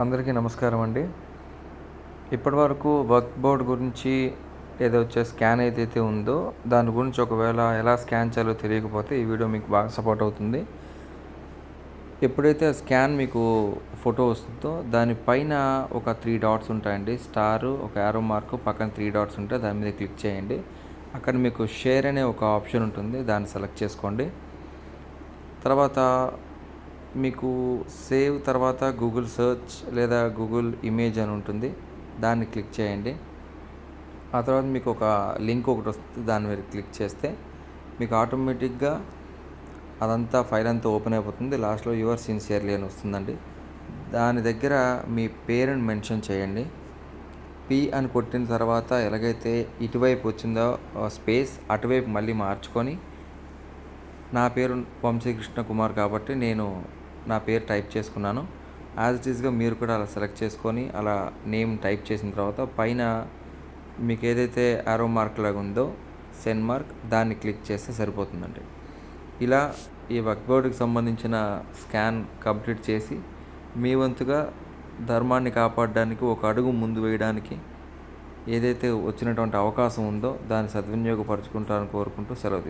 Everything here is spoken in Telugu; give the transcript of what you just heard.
అందరికీ నమస్కారం అండి. ఇప్పటివరకు వర్క్ బోర్డ్ గురించి ఏదైతే స్కాన్ ఏదైతే ఉందో దాని గురించి ఒకవేళ ఎలా స్కాన్ చేయాలో తెలియకపోతే ఈ వీడియో మీకు బాగా సపోర్ట్ అవుతుంది. ఎప్పుడైతే స్కాన్ మీకు ఫోటో వస్తుందో దానిపైన ఒక 3 డాట్స్ ఉంటాయండి. స్టారు, ఒక యారో మార్కు, పక్కన 3 డాట్స్ ఉంటాయి. దాని మీద క్లిక్ చేయండి. అక్కడ మీకు షేర్ అనే ఒక ఆప్షన్ ఉంటుంది. దాన్ని సెలెక్ట్ చేసుకోండి. తర్వాత మీకు సేవ్ తర్వాత గూగుల్ సెర్చ్ లేదా గూగుల్ ఇమేజ్ అని ఉంటుంది. దాన్ని క్లిక్ చేయండి. ఆ తర్వాత మీకు ఒక లింక్ ఒకటి వస్తుంది. దాని మీద క్లిక్ చేస్తే మీకు ఆటోమేటిక్గా అదంతా ఫైల్ అంతా ఓపెన్ అయిపోతుంది. లాస్ట్లో యువర్ సిన్సియర్లీ అని వస్తుందండి. దాని దగ్గర మీ పేరుని మెన్షన్ చేయండి. పి అని కొట్టిన తర్వాత ఎలాగైతే ఇటువైపు వచ్చిందో స్పేస్ అటువైపు మళ్ళీ మార్చుకొని నా పేరు వంశీకృష్ణ కుమార్ కాబట్టి నేను నా పేరు టైప్ చేసుకున్నాను. యాజ్ ఇట్ ఈస్గా మీరు కూడా అలా సెలెక్ట్ చేసుకొని అలా నేమ్ టైప్ చేసిన తర్వాత పైన మీకు ఏదైతే యారో మార్క్ లాగా ఉందో సెండ్ మార్క్ దాన్ని క్లిక్ చేస్తే సరిపోతుందండి. ఇలా ఈ వర్క్ బోర్డుకి సంబంధించిన స్కాన్ కంప్లీట్ చేసి మీ వంతుగా ధర్మాన్ని కాపాడడానికి ఒక అడుగు ముందు వేయడానికి ఏదైతే వచ్చినటువంటి అవకాశం ఉందో దాన్ని సద్వినియోగపరుచుకుంటారని కోరుకుంటూ సెలవు తీసుకుంటాను.